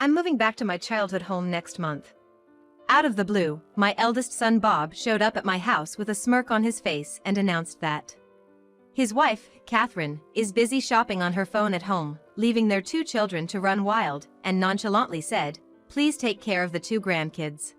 I'm moving back to my childhood home next month. Out of the blue, my eldest son Bob showed up at my house with a smirk on his face and announced that his wife, Catherine, is busy shopping on her phone at home, leaving their two children to run wild, and nonchalantly said, "Please take care of the two grandkids."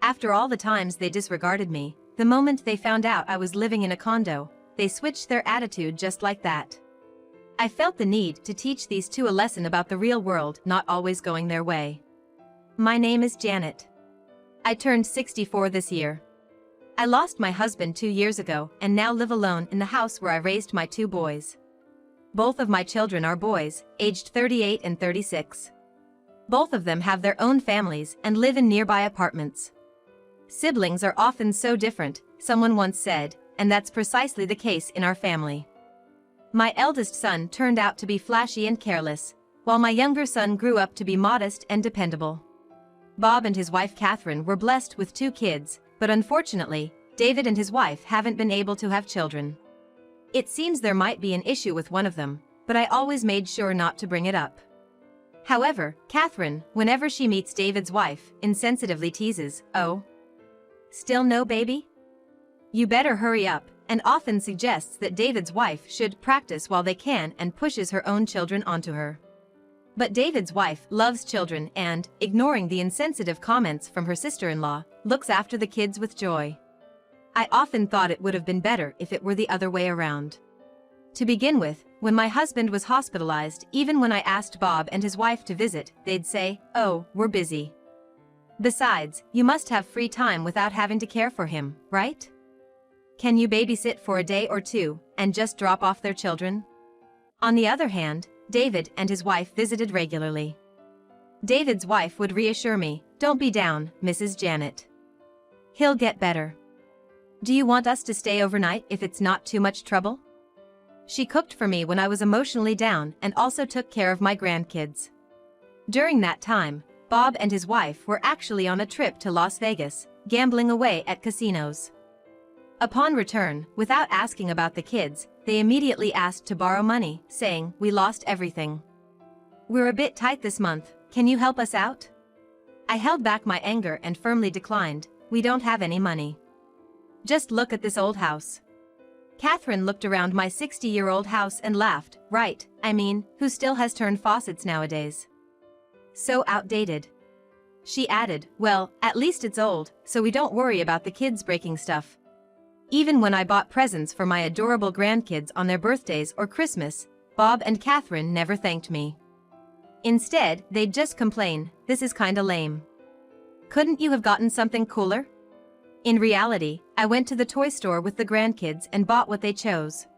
After all the times they disregarded me, the moment they found out I was living in a condo, they switched their attitude just like that. I felt the need to teach these two a lesson about the real world not always going their way. My name is Janet. I turned 64 this year. I lost my husband 2 years ago and now live alone in the house where I raised my two boys. Both of my children are boys, aged 38 and 36. Both of them have their own families and live in nearby apartments. Siblings are often so different, someone once said, and that's precisely the case in our family. My eldest son turned out to be flashy and careless, while my younger son grew up to be modest and dependable. Bob and his wife Catherine were blessed with 2 kids, but unfortunately, David and his wife haven't been able to have children. It seems there might be an issue with one of them, but I always made sure not to bring it up. However, Catherine, whenever she meets David's wife, insensitively teases, "Oh, still no baby? You better hurry up," and often suggests that David's wife should practice while they can and pushes her own children onto her. But David's wife loves children and, ignoring the insensitive comments from her sister-in-law, looks after the kids with joy. I often thought it would have been better if it were the other way around. To begin with, when my husband was hospitalized, even when I asked Bob and his wife to visit, they'd say, "Oh, we're busy." Besides, you must have free time without having to care for him, right? Can you babysit for a day or two, and just drop off their children? On the other hand, David and his wife visited regularly. David's wife would reassure me, "Don't be down, Mrs. Janet. He'll get better. Do you want us to stay overnight if it's not too much trouble?" She cooked for me when I was emotionally down and also took care of my grandkids. During that time, Bob and his wife were actually on a trip to Las Vegas, gambling away at casinos. Upon return, without asking about the kids, they immediately asked to borrow money, saying, "We lost everything. We're a bit tight this month, can you help us out?" I held back my anger and firmly declined, "We don't have any money. Just look at this old house." Catherine looked around my 60-year-old house and laughed, "Right, I mean, who still has turned faucets nowadays? So outdated." She added, "Well, at least it's old, so we don't worry about the kids breaking stuff." Even when I bought presents for my adorable grandkids on their birthdays or Christmas, Bob and Catherine never thanked me. Instead, they'd just complain, "This is kinda lame. Couldn't you have gotten something cooler?" In reality, I went to the toy store with the grandkids and bought what they chose.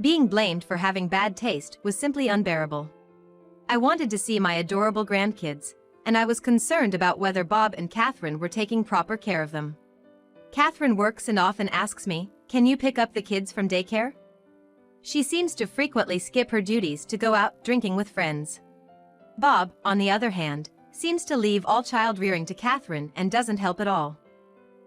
Being blamed for having bad taste was simply unbearable. I wanted to see my adorable grandkids, and I was concerned about whether Bob and Catherine were taking proper care of them. Catherine works and often asks me, "Can you pick up the kids from daycare?" She seems to frequently skip her duties to go out drinking with friends. Bob, on the other hand, seems to leave all child rearing to Catherine and doesn't help at all.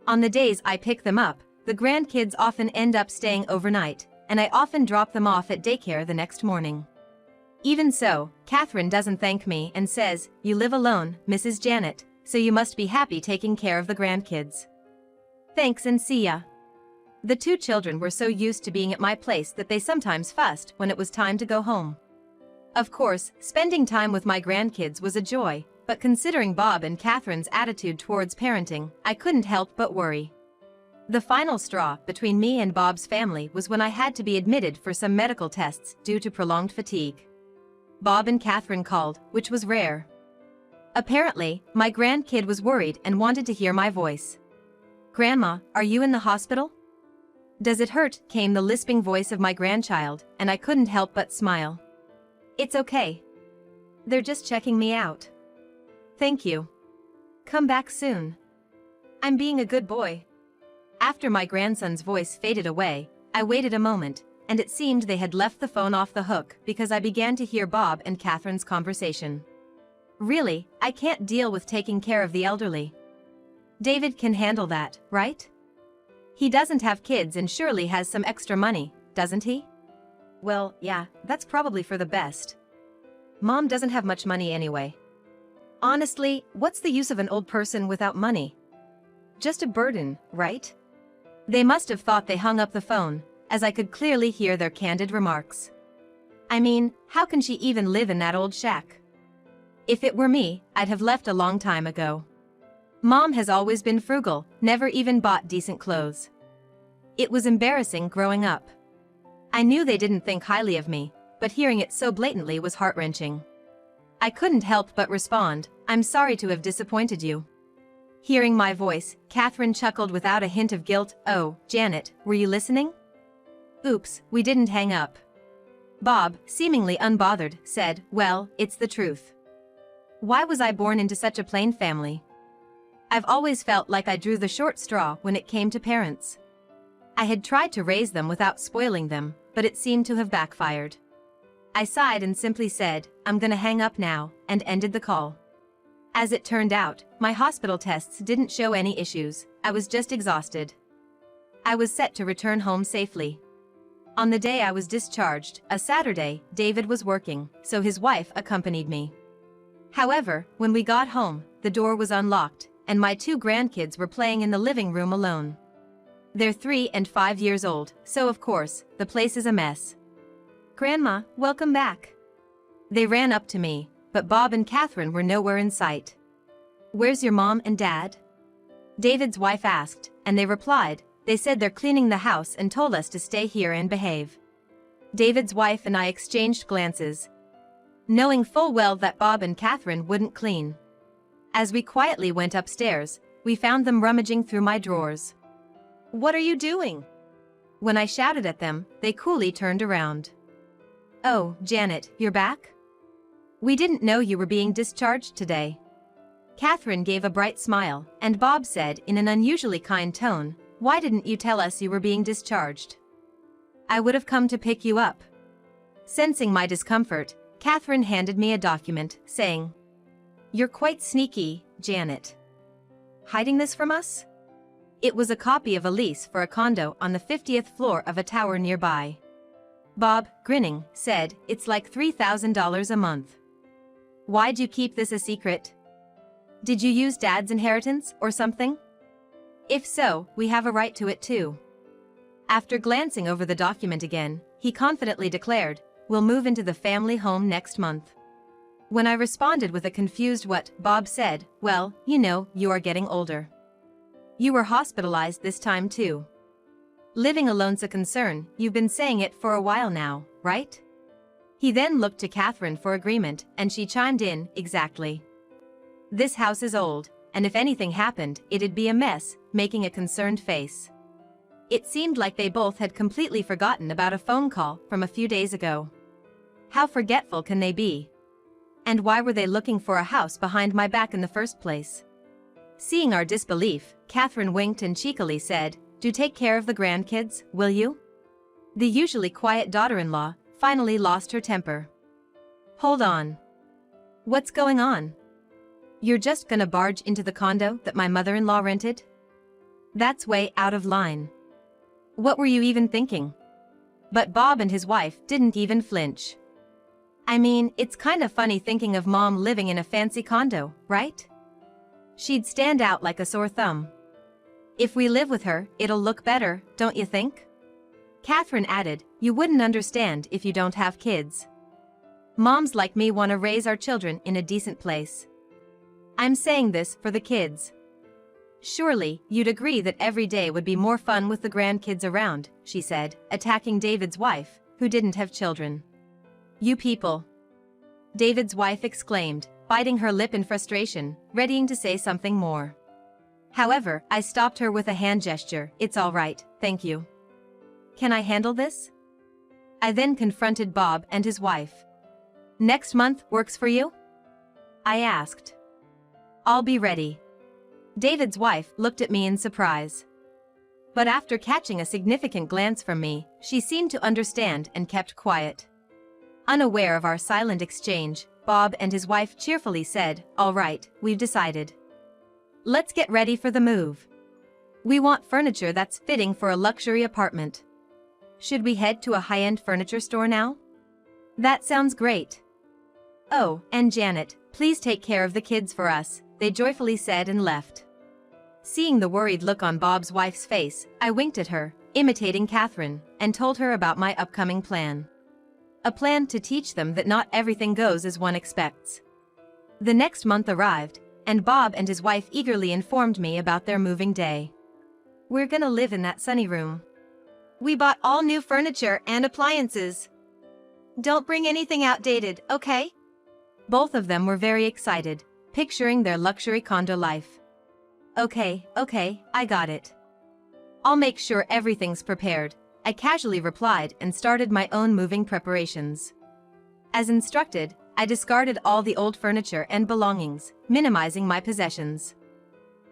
On the days I pick them up, the grandkids often end up staying overnight, and I often drop them off at daycare the next morning. Even so, Catherine doesn't thank me and says, "You live alone, Mrs. Janet, so you must be happy taking care of the grandkids. Thanks and see ya." The two children were so used to being at my place that they sometimes fussed when it was time to go home. Of course, spending time with my grandkids was a joy, but considering Bob and Catherine's attitude towards parenting, I couldn't help but worry. The final straw between me and Bob's family was when I had to be admitted for some medical tests due to prolonged fatigue. Bob and Catherine called, which was rare. Apparently, my grandkid was worried and wanted to hear my voice. "Grandma, are you in the hospital?" "Does it hurt?" came the lisping voice of my grandchild, and I couldn't help but smile. "It's okay. They're just checking me out. Thank you. Come back soon. I'm being a good boy." After my grandson's voice faded away, I waited a moment, and it seemed they had left the phone off the hook because I began to hear Bob and Catherine's conversation. "Really, I can't deal with taking care of the elderly. David can handle that, right? He doesn't have kids and surely has some extra money, doesn't he?" "Well, yeah, that's probably for the best. Mom doesn't have much money anyway." Honestly, what's the use of an old person without money? Just a burden, right? They must have thought they hung up the phone, as I could clearly hear their candid remarks. I mean, how can she even live in that old shack? If it were me, I'd have left a long time ago. Mom has always been frugal, never even bought decent clothes. It was embarrassing growing up. I knew they didn't think highly of me, but hearing it so blatantly was heart-wrenching. I couldn't help but respond, "I'm sorry to have disappointed you." Hearing my voice, Catherine chuckled without a hint of guilt. "Oh, Janet, were you listening?" "Oops, we didn't hang up." Bob, seemingly unbothered, said, "Well, it's the truth. Why was I born into such a plain family? I've always felt like I drew the short straw when it came to parents. I had tried to raise them without spoiling them, but it seemed to have backfired." I sighed and simply said, "I'm gonna hang up now," and ended the call. As it turned out, my hospital tests didn't show any issues, I was just exhausted. I was set to return home safely. On the day I was discharged, a Saturday, David was working, so his wife accompanied me. However, when we got home, the door was unlocked, and my 2 grandkids were playing in the living room alone. They're 3 and 5 years old, so of course, the place is a mess. "Grandma, welcome back." They ran up to me, but Bob and Catherine were nowhere in sight. "Where's your mom and dad?" David's wife asked, and they replied, "They said they're cleaning the house and told us to stay here and behave." David's wife and I exchanged glances, knowing full well that Bob and Catherine wouldn't clean. As we quietly went upstairs, we found them rummaging through my drawers. "What are you doing?" When I shouted at them, they coolly turned around. "Oh, Janet, you're back? We didn't know you were being discharged today." Catherine gave a bright smile, and Bob said in an unusually kind tone, "Why didn't you tell us you were being discharged? I would have come to pick you up." Sensing my discomfort, Catherine handed me a document, saying, "You're quite sneaky, Janet. Hiding this from us?" It was a copy of a lease for a condo on the 50th floor of a tower nearby. Bob, grinning, said, "It's like $3,000 a month. Why'd you keep this a secret? Did you use Dad's inheritance or something? If so, we have a right to it too." After glancing over the document again, he confidently declared, "We'll move into the family home next month." When I responded with a confused "what," Bob said, "Well, you know, you are getting older. You were hospitalized this time too. Living alone's a concern, you've been saying it for a while now, right?" He then looked to Catherine for agreement, and she chimed in, "Exactly. This house is old, and if anything happened, it'd be a mess," making a concerned face. It seemed like they both had completely forgotten about a phone call from a few days ago. How forgetful can they be? And why were they looking for a house behind my back in the first place? Seeing our disbelief, Catherine winked and cheekily said, "Do take care of the grandkids, will you?" The usually quiet daughter-in-law finally lost her temper. "Hold on. What's going on? You're just gonna barge into the condo that my mother-in-law rented? That's way out of line. What were you even thinking?" But Bob and his wife didn't even flinch. "I mean, it's kind of funny thinking of Mom living in a fancy condo, right? She'd stand out like a sore thumb. If we live with her, it'll look better, don't you think?" Catherine added, "You wouldn't understand if you don't have kids. Moms like me want to raise our children in a decent place. I'm saying this for the kids. Surely, you'd agree that every day would be more fun with the grandkids around," she said, attacking David's wife, who didn't have children. "You people," David's wife exclaimed, biting her lip in frustration, readying to say something more. However, I stopped her with a hand gesture. "It's all right, thank you. Can I handle this?" I then confronted Bob and his wife. "Next month works for you?" I asked. "I'll be ready." David's wife looked at me in surprise. But after catching a significant glance from me, she seemed to understand and kept quiet. Unaware of our silent exchange, Bob and his wife cheerfully said, "All right, we've decided. Let's get ready for the move. We want furniture that's fitting for a luxury apartment. Should we head to a high-end furniture store now?" "That sounds great. Oh, and Janet, Please take care of the kids for us, they joyfully said and left. Seeing the worried look on Bob's wife's face, I winked at her, imitating Catherine, and told her about my upcoming plan. A plan to teach them that not everything goes as one expects. The next month arrived, and Bob and his wife eagerly informed me about their moving day. We're gonna live in that sunny room. We bought all new furniture and appliances. Don't bring anything outdated, okay? Both of them were very excited, picturing their luxury condo life. Okay, I got it. I'll make sure everything's prepared, I casually replied and started my own moving preparations. As instructed, I discarded all the old furniture and belongings, minimizing my possessions.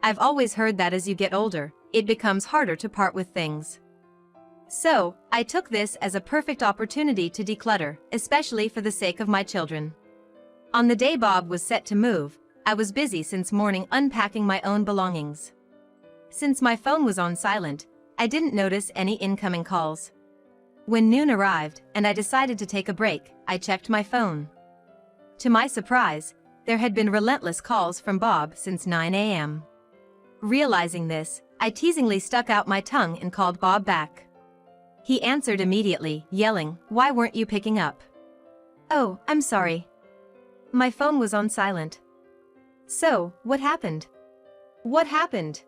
I've always heard that as you get older, it becomes harder to part with things. So, I took this as a perfect opportunity to declutter, especially for the sake of my children. On the day Bob was set to move, I was busy since morning unpacking my own belongings. Since my phone was on silent, I didn't notice any incoming calls. When noon arrived and I decided to take a break, I checked my phone. To my surprise, there had been relentless calls from Bob since 9 a.m. Realizing this, I teasingly stuck out my tongue and called Bob back. He answered immediately, yelling, "Why weren't you picking up?" "Oh, I'm sorry. My phone was on silent." "So, what happened?" "What happened?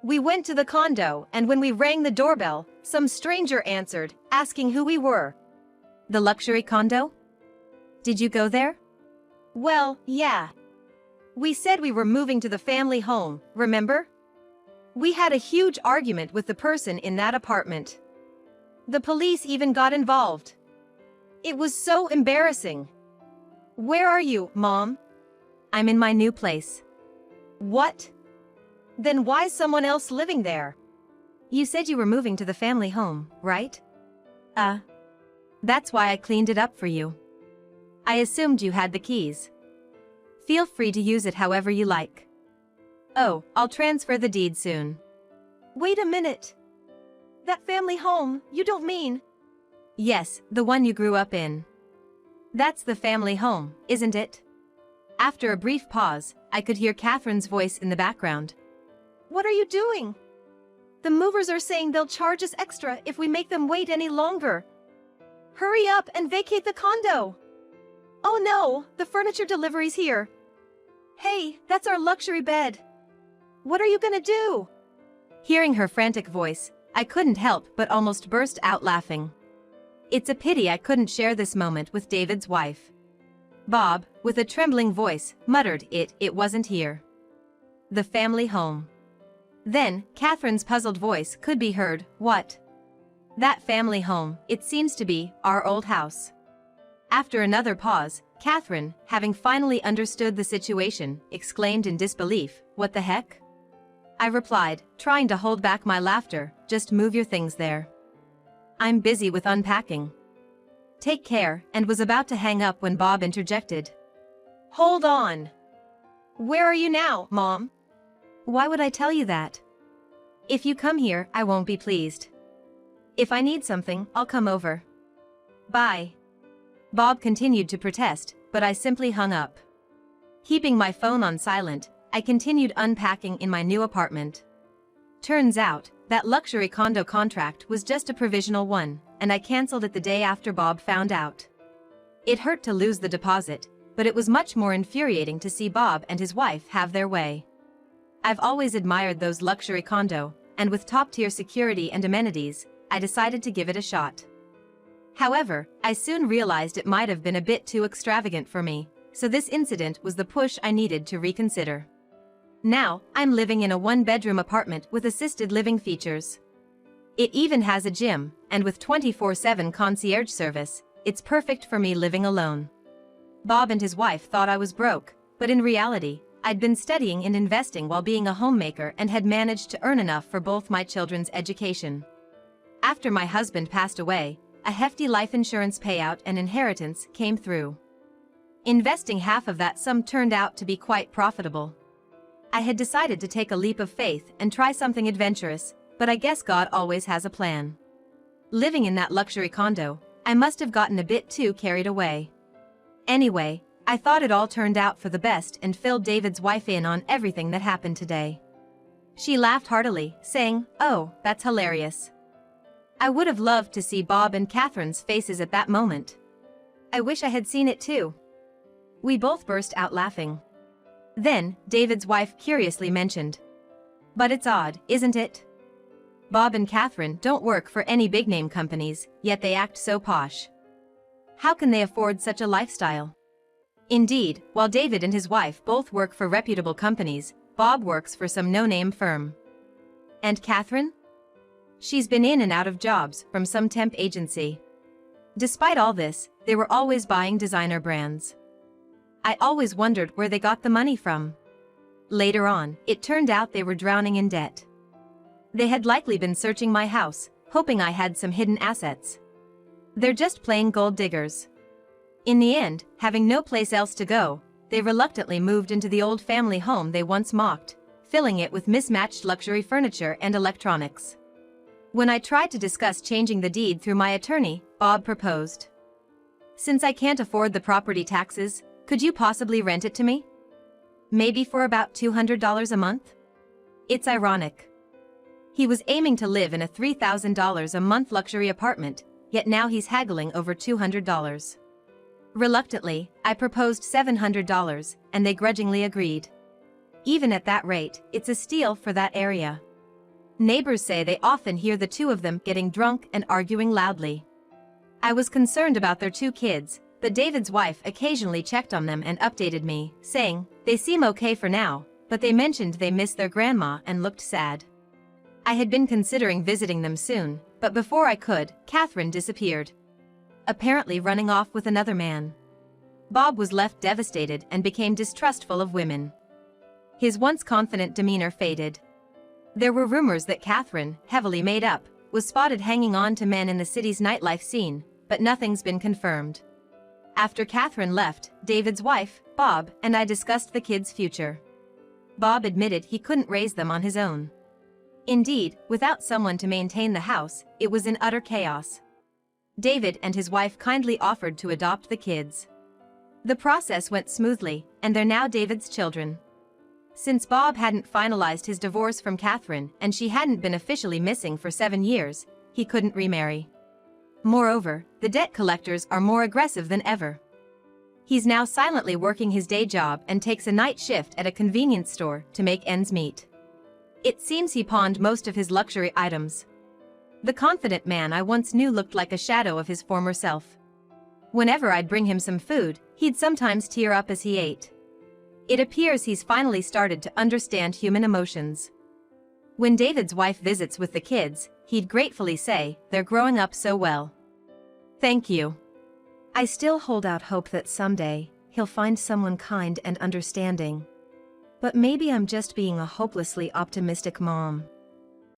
We went to the condo, and when we rang the doorbell, some stranger answered, asking who we were." "The luxury condo? Did you go there?" "Well, yeah. We said we were moving to the family home, remember? We had a huge argument with the person in that apartment. The police even got involved. It was so embarrassing." "Where are you, Mom?" "I'm in my new place." "What? Then why's someone else living there?" "You said you were moving to the family home, right?" That's why I cleaned it up for you. I assumed you had the keys. Feel free to use it however you like." "Oh, I'll transfer the deed soon." "Wait a minute. That family home, you don't mean?" "Yes, the one you grew up in. That's the family home, isn't it?" After a brief pause, I could hear Catherine's voice in the background. "What are you doing? The movers are saying they'll charge us extra if we make them wait any longer. Hurry up and vacate the condo." "Oh no, the furniture delivery's here. Hey, that's our luxury bed. What are you gonna do?" Hearing her frantic voice, I couldn't help but almost burst out laughing. It's a pity I couldn't share this moment with David's wife. Bob, with a trembling voice, muttered it wasn't here. The family home. Then, Catherine's puzzled voice could be heard, "What?" "That family home, it seems to be our old house." After another pause, Catherine, having finally understood the situation, exclaimed in disbelief, "What the heck?" I replied, trying to hold back my laughter, "Just move your things there. I'm busy with unpacking. Take care," and was about to hang up when Bob interjected. "Hold on. Where are you now, Mom?" "Why would I tell you that? If you come here, I won't be pleased. If I need something, I'll come over. Bye." Bob continued to protest, but I simply hung up. Keeping my phone on silent, I continued unpacking in my new apartment. Turns out, that luxury condo contract was just a provisional one, and I canceled it the day after Bob found out. It hurt to lose the deposit, but it was much more infuriating to see Bob and his wife have their way. I've always admired those luxury condo, and with top-tier security and amenities, I decided to give it a shot. However, I soon realized it might have been a bit too extravagant for me, so this incident was the push I needed to reconsider. Now, I'm living in a one-bedroom apartment with assisted living features. It even has a gym, and with 24/7 concierge service, it's perfect for me living alone. Bob and his wife thought I was broke, but in reality, I'd been studying and investing while being a homemaker and had managed to earn enough for both my children's education. After my husband passed away, a hefty life insurance payout and inheritance came through. Investing half of that sum turned out to be quite profitable. I had decided to take a leap of faith and try something adventurous, but I guess God always has a plan. Living in that luxury condo, I must have gotten a bit too carried away. Anyway, I thought it all turned out for the best and filled David's wife in on everything that happened today. She laughed heartily, saying, "Oh, that's hilarious." I would have loved to see Bob and Catherine's faces at that moment. I wish I had seen it too. We both burst out laughing. Then, David's wife curiously mentioned, "But it's odd, isn't it? Bob and Catherine don't work for any big-name companies, yet they act so posh. How can they afford such a lifestyle?" Indeed, while David and his wife both work for reputable companies, Bob works for some no-name firm. And Catherine? She's been in and out of jobs from some temp agency. Despite all this, they were always buying designer brands. I always wondered where they got the money from. Later on, it turned out they were drowning in debt. They had likely been searching my house, hoping I had some hidden assets. They're just plain gold diggers. In the end, having no place else to go, they reluctantly moved into the old family home they once mocked, filling it with mismatched luxury furniture and electronics. When I tried to discuss changing the deed through my attorney, Bob proposed, "Since I can't afford the property taxes, could you possibly rent it to me? Maybe for about $200 a month?" It's ironic. He was aiming to live in a $3,000 a month luxury apartment, yet now he's haggling over $200. Reluctantly, I proposed $700, and they grudgingly agreed. Even at that rate, it's a steal for that area. Neighbors say they often hear the two of them getting drunk and arguing loudly. I was concerned about their two kids, but David's wife occasionally checked on them and updated me, saying, "They seem okay for now," but they mentioned they miss their grandma and looked sad. I had been considering visiting them soon, but before I could, Catherine disappeared, apparently running off with another man. Bob was left devastated and became distrustful of women. His once confident demeanor faded. There were rumors that Catherine, heavily made up, was spotted hanging on to men in the city's nightlife scene, but nothing's been confirmed. After Catherine left, David's wife, Bob, and I discussed the kids' future. Bob admitted he couldn't raise them on his own. Indeed, without someone to maintain the house, it was in utter chaos. David and his wife kindly offered to adopt the kids. The process went smoothly, and they're now David's children. Since Bob hadn't finalized his divorce from Catherine and she hadn't been officially missing for 7 years, he couldn't remarry. Moreover, the debt collectors are more aggressive than ever. He's now silently working his day job and takes a night shift at a convenience store to make ends meet. It seems he pawned most of his luxury items. The confident man I once knew looked like a shadow of his former self. Whenever I'd bring him some food, he'd sometimes tear up as he ate. It appears he's finally started to understand human emotions. When David's wife visits with the kids, he'd gratefully say, "They're growing up so well. Thank you." I still hold out hope that someday, he'll find someone kind and understanding. But maybe I'm just being a hopelessly optimistic mom.